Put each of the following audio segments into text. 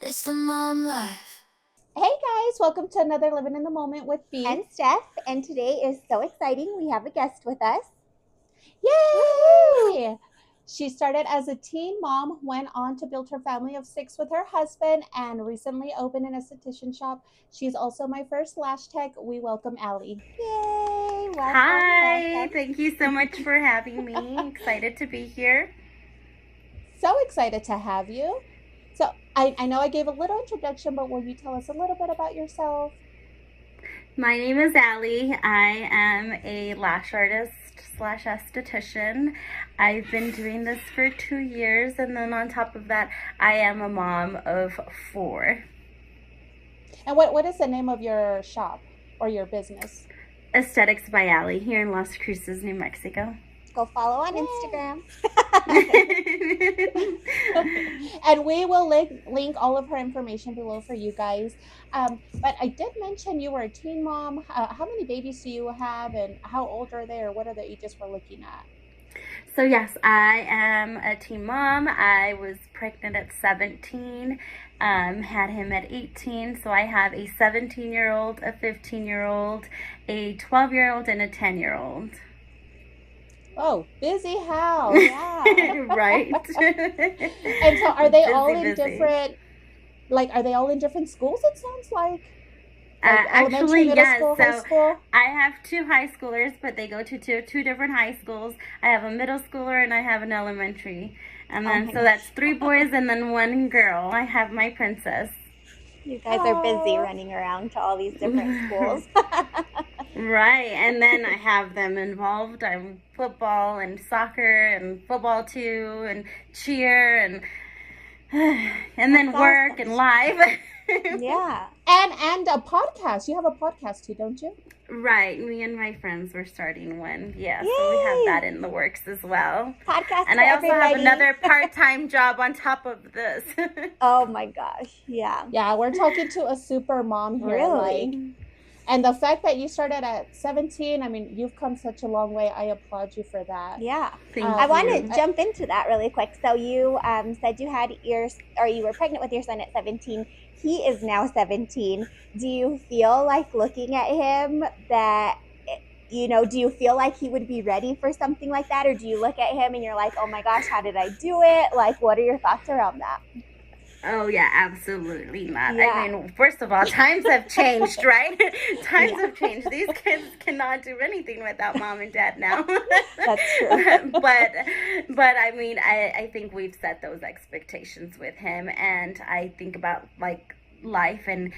It's the mom life. Hey guys, welcome to another Living in the Moment with B. And Steph, and today is so exciting. We have a guest with us. Yay! She started as a teen mom, went on to build her family of 6 with her husband, and recently opened an esthetician shop. She's also my first lash tech. We welcome Allie. Yay! Welcome. Hi, welcome. thank you so much for having me. Excited to be here. So excited to have you. So I know I gave a little introduction, but will you tell us a little bit about yourself? My name is Allie. I am a lash artist / esthetician. I've been doing this for 2 years, and then on top of that, I am a mom of 4. And what is the name of your shop or your business? Esthetics by Allie here in Las Cruces, New Mexico. Go follow on Instagram. And we will link all of her information below for you guys. But I did mention you were a teen mom. How many babies do you have, and how old are they, or what are the ages we're looking at? So yes, I am a teen mom. I was pregnant at 17, had him at 18. So I have a 17-year-old, a 15-year-old, a 12-year-old, and a 10-year-old. Oh, busy house. Yeah. Right. And so are they all in busy. different, are they all in different schools, it sounds like? Actually, middle yes. school, high So school? I have 2 high schoolers, but they go to two different high schools. I have a middle schooler and I have an elementary. And then, so that's 3 boys and then 1 girl. I have my princess. You guys are busy Aw. running around to all these different schools. Right. And then I have them involved. I'm football and soccer and football too and cheer and then That's work awesome. and live. Yeah. And a podcast. You have a podcast too, don't you? Right. Me and my friends were starting one. Yeah. So we have Yay. that in the works as well. Podcast And for I also have everybody. another part-time job on top of this. Oh my gosh. Yeah. Yeah, we're talking to a super mom here. Really? And the fact that you started at 17, I mean, you've come such a long way. I applaud you for that. Yeah. Thank I you. want to jump into that really quick. So you said you had you were pregnant with your son at 17. He is now 17. Do you feel like looking at him that, do you feel like he would be ready for something like that? Or do you look at him and you're like, oh my gosh, how did I do it? Like, what are your thoughts around that? Oh, yeah, absolutely not. Yeah. I mean, first of all, times have changed, right? Times have changed. These kids cannot do anything without mom and dad now. That's true. but I mean, I think we've set those expectations with him, and I think about like life and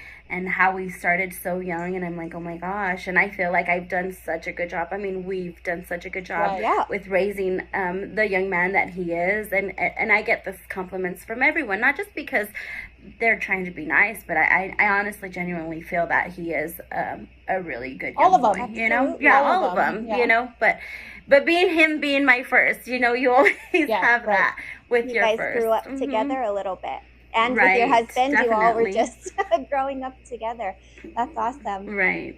how we started so young, and I'm like, oh my gosh. And I feel like I've done such a good job. I mean, we've done such a good job Right. Yeah. with raising the young man that he is, and I get this compliments from everyone, not just because they're trying to be nice, but I honestly genuinely feel that he is a really good young All of boy, them. you know. Absolutely. Yeah, All all of of them, them, yeah. you know. But being my first, you know, you always Yeah, have right. that with You your guys first. grew up Mhm. together a little bit. And with your Right, husband, you all were definitely. just growing up together. That's awesome. Right.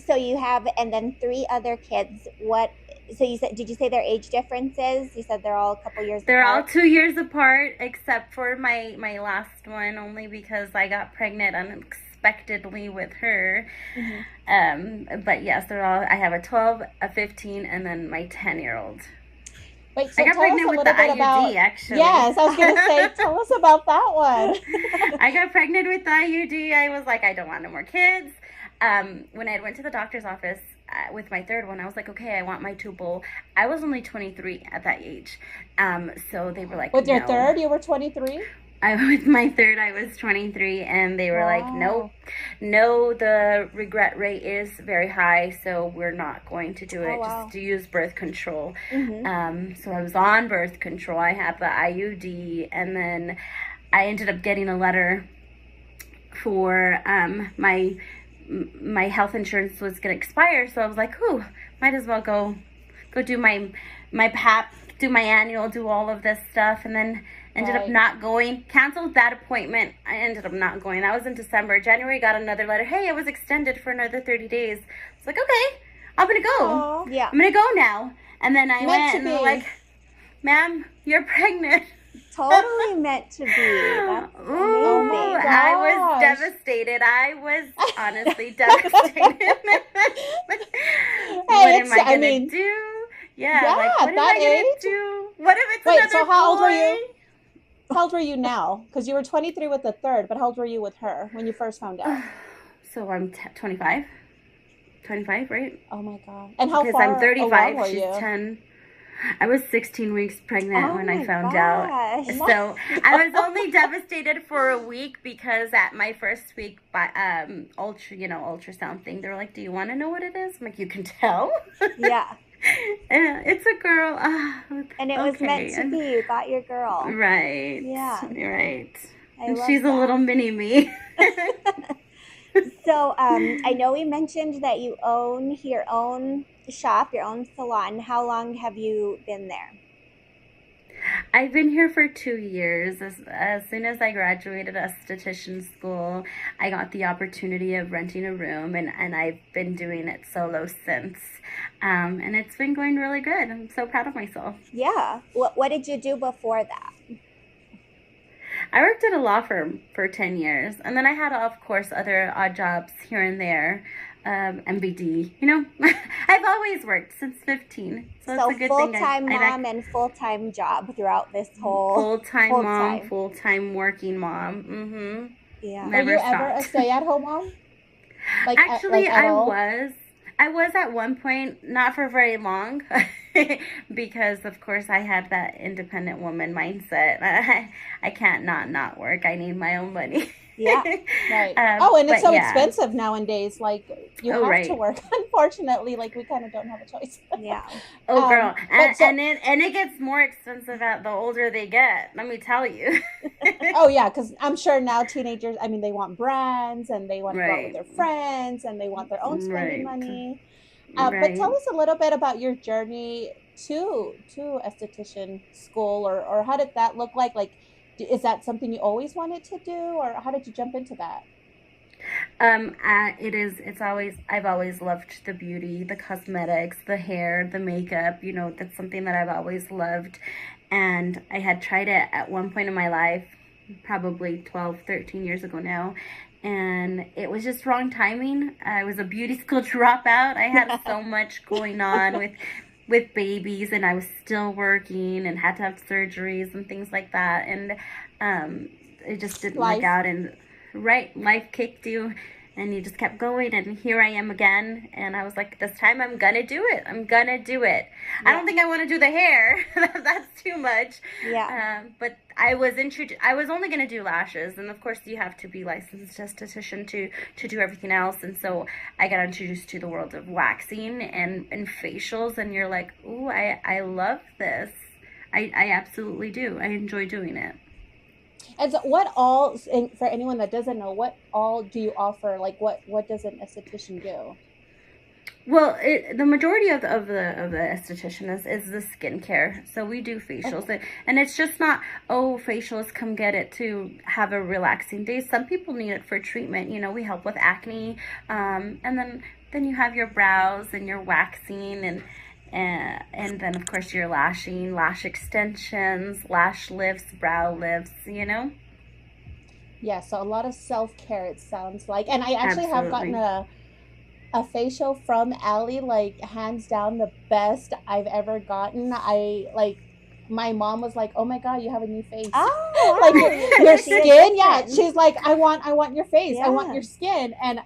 So you have, and then 3 other kids. So you said, did you say their age differences? You said they're all a couple years They're all apart. 2 years apart, except for my last one, only because I got pregnant unexpectedly with her. Mhm. But yes, they're all. I have a 12, a 15, and then my 10-year-old. Wait, so I got tell us pregnant a with little the bit IUD, about. actually. Yes, I was going to say, tell us about that one. I got pregnant with the IUD. I was like, I don't want no more kids. When I went to the doctor's office with my 3rd one, I was like, okay, I want my tubal. I was only 23 at that age. So they were like, With your no. 3rd, you were 23? With my 3rd, I was 23, and they were like, Wow. no, the regret rate is very high, so we're not going to do it. Oh, wow. Just to use birth control. Mhm. So I was on birth control. I had the IUD, and then I ended up getting a letter for my health insurance was going to expire, so I was like, "Ooh, might as well go do my PAP, do my annual, do all of this stuff," and then ended up Right. not going. Canceled that appointment. I ended up not going. That was in December. January, got another letter. Hey, it was extended for another 30 days. I was like, okay, I'm gonna go. Aw. Yeah. I'm gonna go now. And then I Meant went, to and they're be. like, "Ma'am, you're pregnant." Totally meant to be. That's Ooh, amazing. amazing. I was Gosh. devastated. I was honestly devastated. What Hey, am I I gonna mean, do? Yeah, yeah, like what at am that I gonna age. do? What if it's Wait, so another how old were you? boy? How old were you now? Because you were 23 with the third, but how old were you with her when you first found out? So I'm 25. 25, right? Oh my God. And how Because I'm far along 35, were she's you? 10. I was 16 weeks pregnant Oh when I my found out. gosh. My So I was God. only devastated for a week because at my first week by ultrasound thing, they're like, "Do you want to know what it is?" I'm like, "You can tell." Yeah. It's a girl. Ah, And it was meant okay. to be. You got your girl. Right, Yeah. right. I And love she's a that. little mini me. So, I know we mentioned that you own your own shop, your own salon. How long have you been there? I've been here for 2 years. As soon as I graduated esthetician school, I got the opportunity of renting a room, and I've been doing it solo since. And it's been going really good. I'm so proud of myself. Yeah. What did you do before that? I worked at a law firm for 10 years, and then I had, of course, other odd jobs here and there. MBD, I've always worked since 15, so it's So a good full thing. time I mom and full time job throughout this full-time whole mom, time. full-time working mom. Yeah. Were you Never ever a stopped. stay-at-home mom? Actually, Like at I all? was. I was at one point, not for very long, because of course I had that independent woman mindset. I can't not work. I need my own money. Yeah. Right. Oh, and it's But so yeah. expensive nowadays. Like you Oh have to right. work. Unfortunately, like we kind of don't have a choice. Yeah. Oh girl, But so, and it gets more expensive the older they get. Let me tell you. oh yeah, because I'm sure now teenagers, I mean, they want brands and they want to go out with Right. their friends and they want their own spending Right. money. But tell Right. us a little bit about your journey to esthetician school, or how did that look like? Like, is that something you always wanted to do, or how did you jump into that? It is. It's always. I've always loved the beauty, the cosmetics, the hair, the makeup. That's something that I've always loved, and I had tried it at one point in my life, probably 12, 13 years ago now, and it was just wrong timing. I was a beauty school dropout. I had so much going on with babies, and I was still working and had to have surgeries and things like that, and it just didn't work Life. out. And right, life kicked you, and you just kept going, and here I am again. And I was like, this time I'm gonna do it. I'm gonna do it. I Yeah. don't think I want to do the hair. That's too much. Yeah. But I was introduced. I was only gonna do lashes, and of course you have to be licensed esthetician to do everything else. And so I got introduced to the world of waxing and facials, and you're like, ooh, I love this. I absolutely do. I enjoy doing it. And so what all, and for anyone that doesn't know, what all do you offer? Like what does an esthetician do? Well, the majority of the esthetician is the skincare. So we do facials, Okay. and it's just not, oh, facials, come get it to have a relaxing day. Some people need it for treatment. We help with acne, and then you have your brows and your waxing, and then of course your lashing, lash extensions, lash lifts, brow lifts. Yeah, so a lot of self-care it sounds like. And I actually have gotten Absolutely. a facial from Allie, like hands down the best I've ever gotten. I like my mom was like, "Oh my God, you have a new face." Oh Like wow. your She a skin, yeah. difference. She's like, I want your face. I want Yeah. your skin. And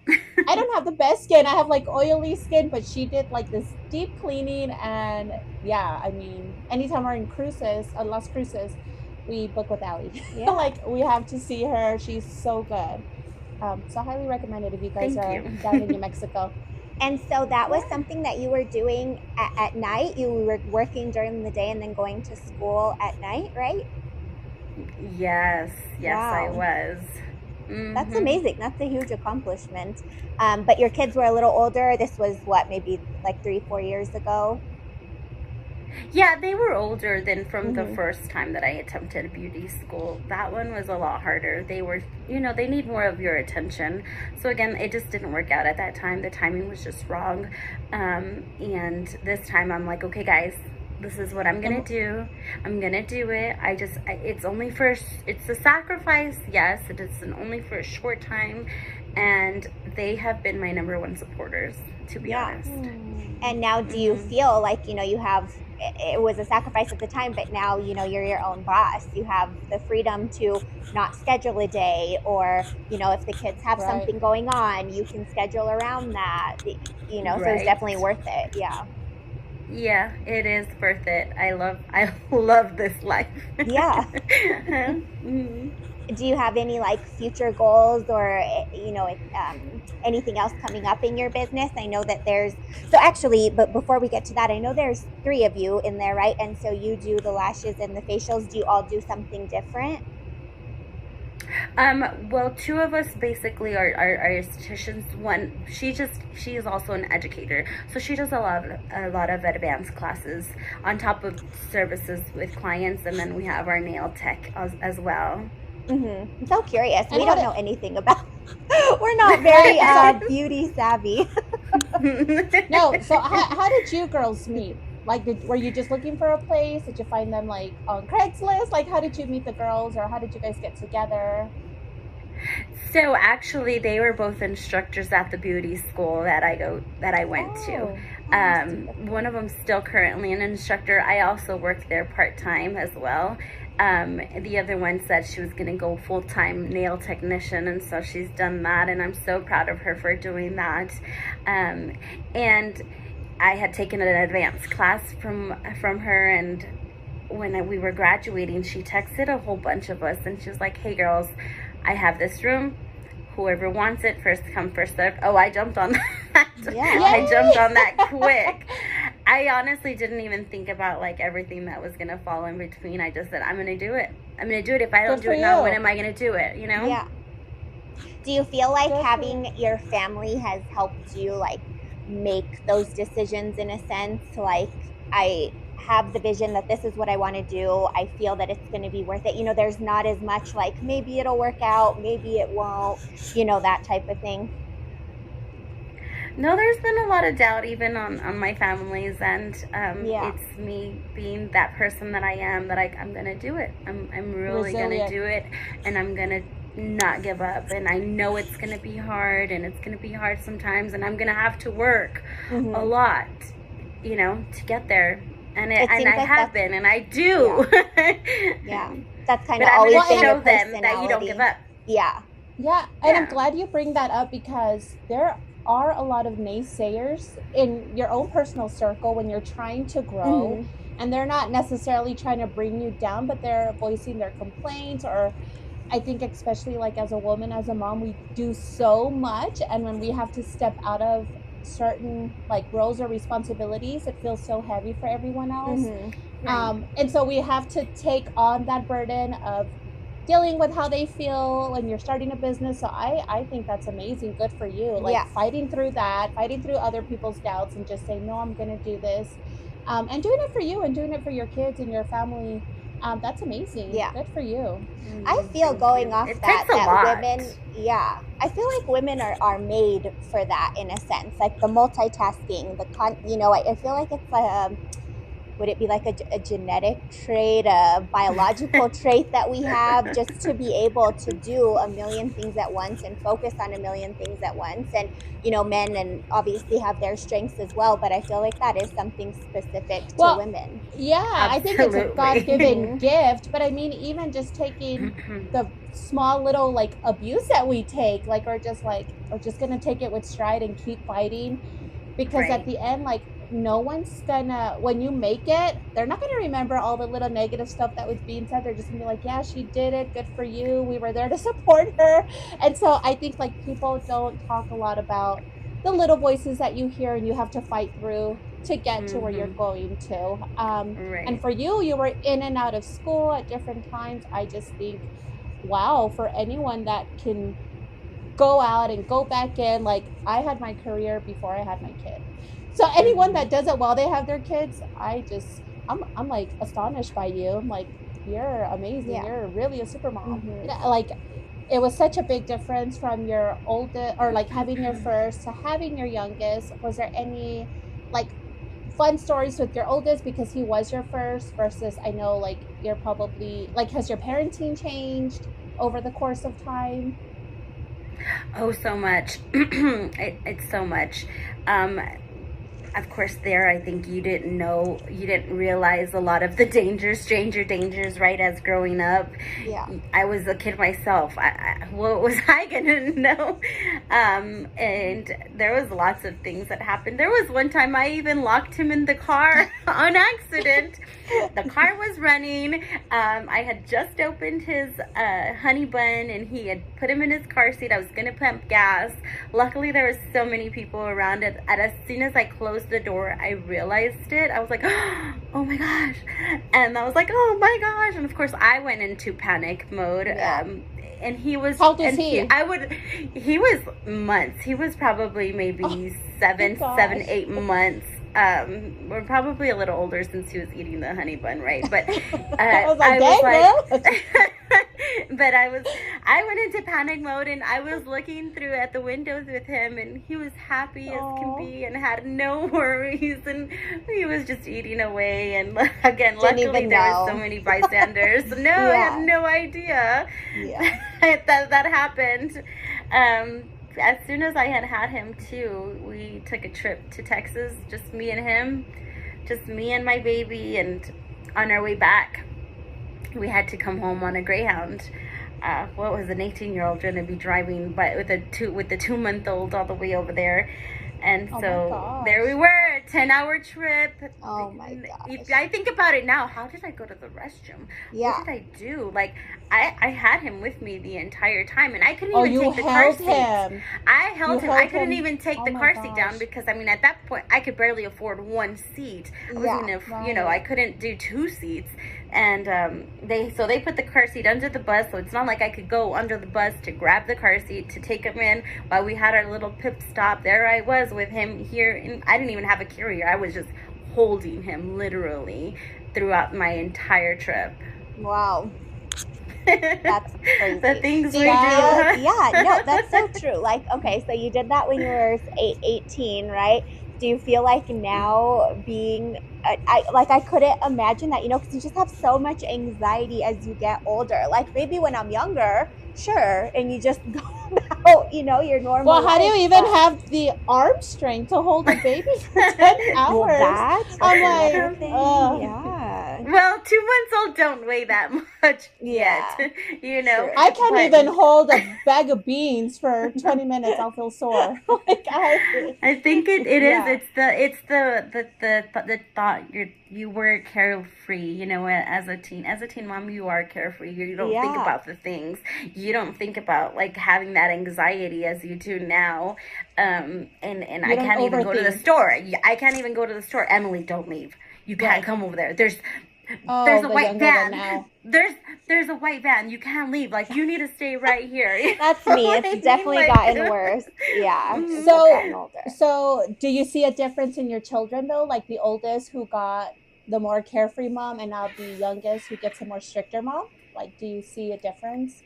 I don't have the best skin. I have like oily skin, but she did like this deep cleaning. And yeah, I mean, anytime we're in cruises, Las Cruces, we book with Allie. Yeah. Like we have to see her. She's so good. So I highly recommend it if you guys Thank are you. down in New Mexico. And so that was Yeah. something that you were doing at night. You were working during the day and then going to school at night, right? Yes, yes, I Wow. was. That's Hmm. amazing. That's a huge accomplishment. But your kids were a little older. This was what, maybe like 3, 4 years ago? Yeah, they were older than from the Mm-hmm. first time that I attempted beauty school. That one was a lot harder. They were, they need more of your attention. So again, it just didn't work out at that time. The timing was just wrong. And this time I'm like, okay, guys, this is what I'm gonna And do. I'm gonna do it. It's only for, it's a sacrifice, yes, it is only for a short time, and they have been my number one supporters, to be Yeah. honest. And now do you feel like, you have, it was a sacrifice at the time, but now, you're your own boss. You have the freedom to not schedule a day, or, if the kids have right. something going on, you can schedule around that, so it's Right. definitely worth it. Yeah. Yeah, it is worth it. I love this life. Yeah. Mhm. Do you have any like future goals, or anything else coming up in your business? I know that there's, so actually, but before we get to that, I know there's three of you in there, right? And so you do the lashes and the facials. Do you all do something different? Well, two of us basically are estheticians. One, she is also an educator, so she does a lot of advanced classes on top of services with clients, and then we have our nail tech as well. I'm so curious. And We how don't did know anything about. We're not very right? So beauty savvy. no. So how did you girls meet? Like, were you just looking for a place? Did you find them like on Craigslist? Like, how did you meet the girls, or how did you guys get together? So actually, they were both instructors at the beauty school that I went to. Oh, that's beautiful. One of them still currently an instructor. I also work there part time as well. The other one said she was going to go full time nail technician, and so she's done that, and I'm so proud of her for doing that. And I had taken an advanced class from her, and when we were graduating, she texted a whole bunch of us, and she was like, "Hey girls, I have this room. Whoever wants it, first come, first served." Oh, I jumped on that. Yeah. I jumped Yay! on that quick. I honestly didn't even think about like everything that was gonna fall in between. I just said, I'm gonna do it. I'm gonna do it. If I don't Good do for it now, when you. am I gonna do it? You know? Yeah. Do you feel like Good for you. having your family has helped you like make those decisions in a sense? Like, I have the vision that this is what I want to do. I feel that it's going to be worth it. There's not as much like maybe it'll work out, maybe it won't, that type of thing. No, there's been a lot of doubt even on my family's end. Yeah. It's me being that person that I am, that I'm gonna do it. I'm really gonna Resilient. do it, and I'm gonna not give up. And I know it's gonna be hard, and it's gonna be hard sometimes, and I'm gonna have to work a hmm lot, to get there. It And seems I like have that's, been, and I yeah, do. yeah. That's kind But of I'm always gonna Well, been and your show them that you don't give personality. up. Yeah. yeah, and I'm Yeah. glad you bring that up because there are a lot of naysayers in your own personal circle when you're trying to grow, hmm and they're not necessarily trying to bring you down, but they're voicing their complaints. Or I think, especially like as a woman, as a mom, we do so much, and when we have to step out of certain like roles or responsibilities, it feels so heavy for everyone else. hmm Right. And so we have to take on that burden of dealing with how they feel when you're starting a business. So I think that's amazing. Good for you. Like Yeah. fighting through that, fighting through other people's doubts, and just saying, no, I'm going to do this. And doing it for you and doing it for your kids and your family. That's amazing. Yeah. Good for you. I feel, Thank going you. off It that, takes a lot. women, yeah, I feel like women are made for that in a sense, like the multitasking, I feel like it's would it be like a genetic trait, a biological trait that we have, just to be able to do a million things at once and focus on a million things at once? And, men and obviously have their strengths as well, but I feel like that is something specific to Well, women. yeah, I think it's a God given Absolutely. gift. But I mean, even just taking the small little like abuse that we take, like, or just like, we're just going to take it with stride and keep fighting, because at Right. the end, like, no one's gonna, when you make it, they're not gonna remember all the little negative stuff that was being said. They're just gonna be like, yeah, she did it, good for you, we were there to support her. And so I think like people don't talk a lot about the little voices that you hear and you have to fight through to get to where you're Mm-hmm. going to. And Right. for you were in and out of school at different times. I just think, wow, for anyone that can go out and go back in. Like, I had my career before I had my kid. So anyone Mm-hmm. that does it while they have their kids, I'm like astonished by you. I'm like, you're amazing. Yeah. You're really a super mom. hmm Yeah, like it was such a big difference from your oldest, or like having your first to having your youngest. Was there any like fun stories with your oldest because he was your first versus I know like you're probably like has your parenting changed over the course of time? Oh, so much. It's so much. Um, of course, there, I think you didn't realize a lot of the dangers, stranger dangers, right? As growing up, Yeah. I was a kid myself. What was I gonna know? And there was lots of things that happened. There was one time I even locked him in the car on accident. The car was running. I had just opened his honey bun, and he had put him in his car seat. I was gonna pump gas. Luckily, there was so many people around it. And as soon as I closed the door, I realized it. I was like, oh my gosh. And I was like, oh my gosh. And of course, I went into panic mode. Yeah. And he was, How old is and he? he was months. He was probably maybe Oh, seven, gosh. 8 months. We're probably a little older since he was eating the honey bun, right? But I was like, I was dang, like, girl. but I went into panic mode, and I was looking through at the windows with him, and he was happy as can Aw. be and had no worries, and he was just eating away. And again, Didn't luckily even there was know. so many bystanders. No, I Yeah. had no idea Yeah. that happened. As soon as I had him too, we took a trip to Texas, just me and him, just me and my baby, and on our way back, we had to come home on a Greyhound. What was an 18-year-old going to be driving, but with the 2-month-old all the way over there, and Oh my so gosh. there we were, a 10-hour trip. Oh my gosh. If I think about it now, how did I go to the restroom? Yeah. What did I do? Like I had him with me the entire time, and I couldn't Oh, even you take the car held seat. him. I held You him. I held couldn't him. even take Oh the my car seat down gosh. because I mean at that point I could barely afford one seat. I Yeah. wasn't if Right. I couldn't do two seats. And they put the car seat under the bus, so it's not like I could go under the bus to grab the car seat to take him in while we had our little pit stop. There I was with him here, and I didn't even have a carrier. I was just holding him literally throughout my entire trip. Wow. That's crazy. The things Do we you do. feel, Huh? yeah, no, that's so true. Like, okay, so you did that when you were 18, right? Do you feel like now being, I couldn't imagine that, because you just have so much anxiety as you get older. Like maybe when I'm younger, sure, and you just go about, your normal Well, how do life, you even but have the arm strength to hold a baby for 10 well, hours? that's I'm another like, thing. ugh. Yeah. Well, 2 months old don't weigh that much Yeah. yet, you know. True. I can't But even hold a bag of beans for 20 minutes. I'll feel sore. Like I think it is. yeah. It's the thought you were carefree. You know, as a teen mom, you are carefree. You don't think Yeah. about the things. You don't think about like having that anxiety as you do now. And You I don't can't even go to the overthink. store. I can't even go to the store. Emily, don't leave. You can't Right. come over there. There's Oh, a the white younger one van. now. There's a white van. You can't leave. Like you need to stay right here. That's You know me. what I It's mean? definitely Like, gotten worse. Yeah, as I've So, gotten older. so do you see a difference in your children though? Like the oldest who got the more carefree mom and now the youngest who gets a more stricter mom? Like, do you see a difference?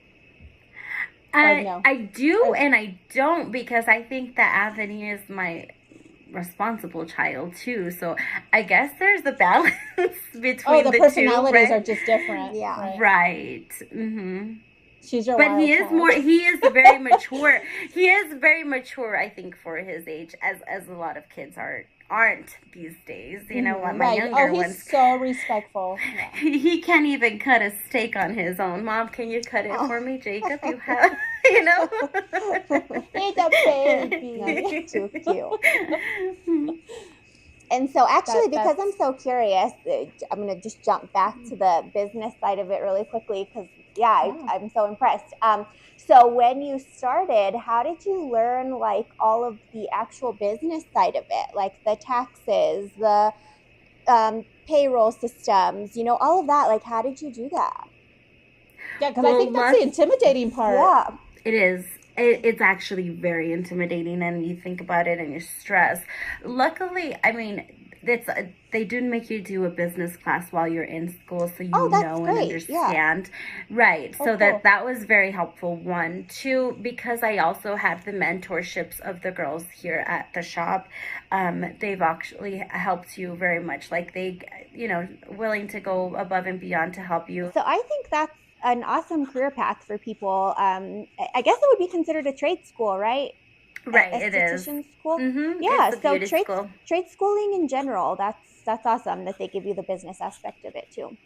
Or no? I do Or, and I don't, because I think that Anthony is my responsible child too. So I guess there's the balance oh, between the the two, personalities are right? just different. Yeah. Right. Right. Mm-hmm. She's your But wild child. he is very mature. He is very mature, I think, for his age, as a lot of kids aren't these days. You know, Mhm. my Right. younger Oh, he's ones, so respectful. Yeah. he can't even cut a steak on his own. Mom, can you cut it Oh. for me, Jacob? You have, you know. He's a baby. That's too cute. And so actually, because I'm so curious, I'm going to just jump back to the business side of it really quickly because, Yeah. I'm so impressed. So when you started, how did you learn like all of the actual business side of it, like the taxes, the payroll systems, all of that? Like, how did you do that? Yeah, because I Well, think that's the intimidating part. Yeah. it is. It's actually very intimidating, and you think about it and you're stressed. Luckily, I mean, it's they do make you do a business class while you're in school, so Oh, you that's know and great. Yeah. understand. Right. Oh, So cool. that was very helpful. One, two, because I also have the mentorships of the girls here at the shop. They've actually helped you very much. Like they, willing to go above and beyond to help you. So I think that's an awesome career path for people. I guess it would be considered a trade school, right? Right. It is. Esthetician school. It's Yeah. a So beauty school. trade schooling in general. That's awesome that they give you the business aspect of it too.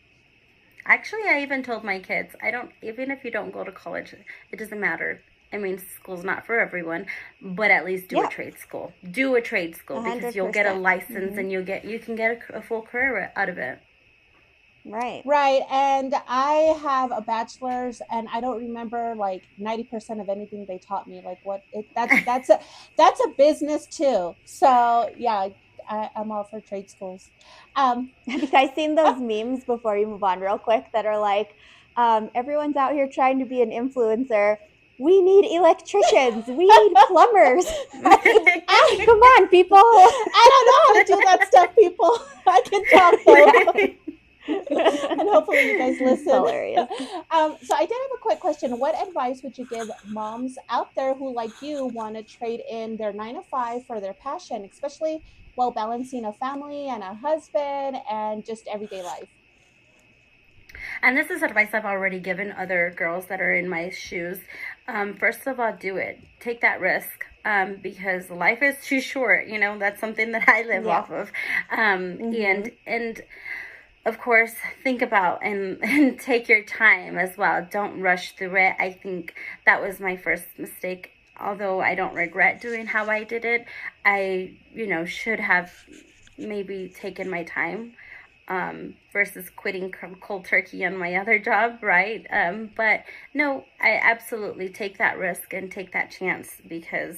Actually, I even told my kids, I don't, even if you don't go to college, it doesn't matter. I mean, school's not for everyone, but at least do a Yeah. trade school. Do a trade school A because hundred you'll get a percent. license and you can get a full career out of it. Right. Right. And I have a bachelor's and I don't remember like 90% of anything they taught me. Like what it that's a business too. So yeah, I'm all for trade schools. Have you guys seen those memes before you move on real quick that are like, everyone's out here trying to be an influencer. We need electricians. We need plumbers. Come on, people. I don't know how to do that stuff, people. I can talk though. And hopefully you guys listen. Hilarious. So I did have a quick question. What advice would you give moms out there who, like you, want to trade in their 9 to 5 for their passion, especially while balancing a family and a husband and just everyday life? And this is advice I've already given other girls that are in my shoes. First of all, do it. Take that risk. Because life is too short. That's something that I live Yeah. off of. And of course, think about and take your time as well. Don't rush through it. I think that was my first mistake. Although I don't regret doing how I did it, I, should have maybe taken my time versus quitting cold turkey on my other job, right? But no, I absolutely take that risk and take that chance because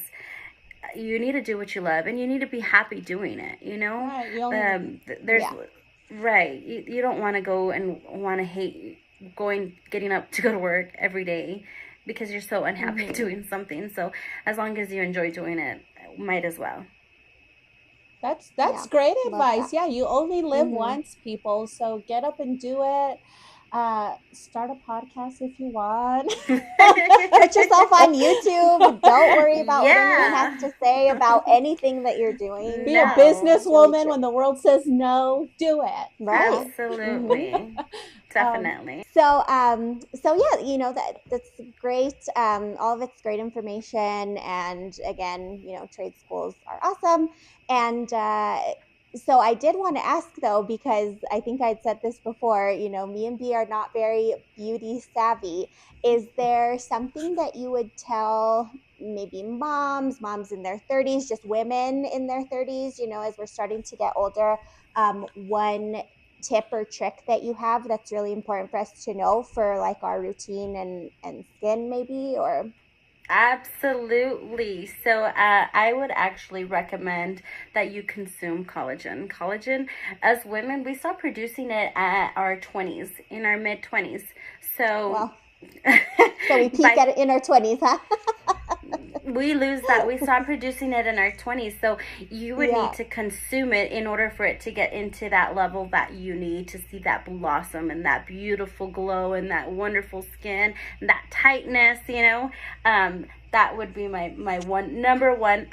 you need to do what you love and you need to be happy doing it, Right. You only, there's Yeah. right. You don't want to go and want to hate getting up to go to work every day because you're so unhappy doing something. So as long as you enjoy doing it, might as well. that's Yeah. great Love advice. that. Yeah, you only live Mhm. once, people. So get up and do it. Start a podcast if you want. Put yourself on YouTube. Don't worry about what anyone has Yeah. to say about anything that you're doing. Be a No. It's really businesswoman true. when the world says no. Do it. Right. Mhm. Absolutely. Definitely. So yeah, that's great. All of it's great information, and again, trade schools are awesome. And so I did want to ask though, because I think I'd said this before. Me and B are not very beauty savvy. Is there something that you would tell maybe moms in their 30s, just women in their 30s, as we're starting to get older, one tip or trick that you have that's really important for us to know for like our routine and skin maybe, or Absolutely. So I would actually recommend that you consume collagen. Collagen, as women, we stop producing it at our 20s, in our mid 20s. So, well, so we peak by at it in our 20s, huh? we lose that. We stop producing it in our 20s. So you would Yeah. need to consume it in order for it to get into that level that you need to see that blossom and that beautiful glow and that wonderful skin and that tightness, that would be my number one.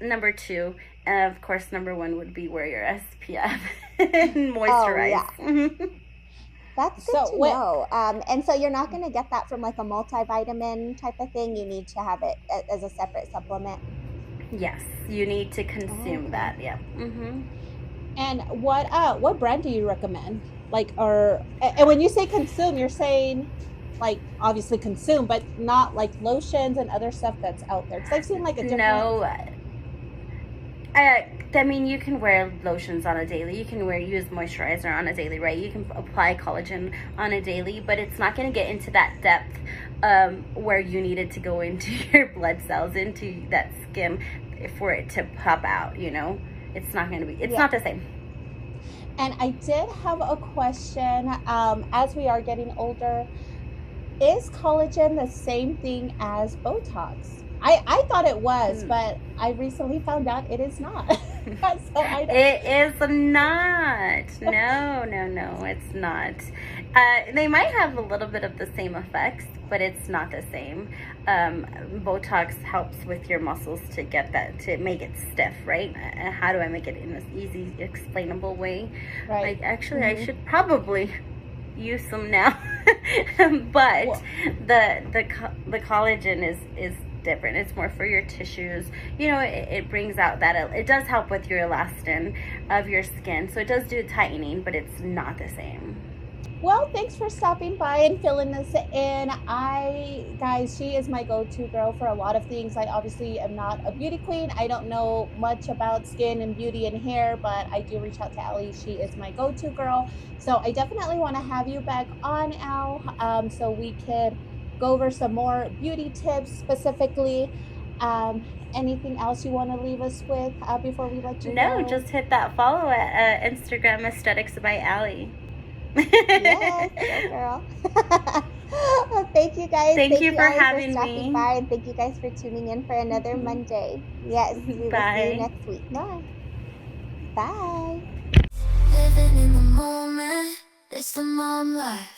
Number two, of course, number one would be wear your SPF and moisturize. yeah. That's good So to what? know. And so you're not going to get that from like a multivitamin type of thing. You need to have it as a separate supplement. Yes, you need to consume Okay. that. Yeah. And what brand do you recommend? Like, or and when you say consume, you're saying like obviously consume, but not like lotions and other stuff that's out there. Because I've seen like a different. No, I mean, you can wear lotions on a daily. You can use moisturizer on a daily, right? You can apply collagen on a daily, but it's not going to get into that depth where you need it to go into your blood cells, into that skin for it to pop out, It's not going to be, it's Yeah. not the same. And I did have a question. As we are getting older, is collagen the same thing as Botox? I thought it was, but I recently found out it is not. So I don't. It is not. No, no, no, it's not. They might have a little bit of the same effects, but it's not the same. Botox helps with your muscles to get that, to make it stiff, right? How do I make it in this easy, explainable way? Right. Like, actually, I should probably use some now. But Well, the collagen is different. It's more for your tissues. You know, it brings out that, it does help with your elastin of your skin. So it does do tightening, but it's not the same. well, thanks for stopping by and filling this in. Guys, she is my go-to girl for a lot of things. I obviously am not a beauty queen. I don't know much about skin and beauty and hair, but I do reach out to Allie. She is my go-to girl. So I definitely want to have you back on, Al, so we could go over some more beauty tips specifically. Um, Anything else you want to leave us with before we let you No, go? just hit that follow at Instagram Aesthetics by Allie. Yes, go girl. Well, thank you guys. Thank you for Allie, having stopping me. by, and thank you guys for tuning in for another Monday. Yes, we will see you Bye. next week. Bye. Bye. Living in the moment, it's the mom life.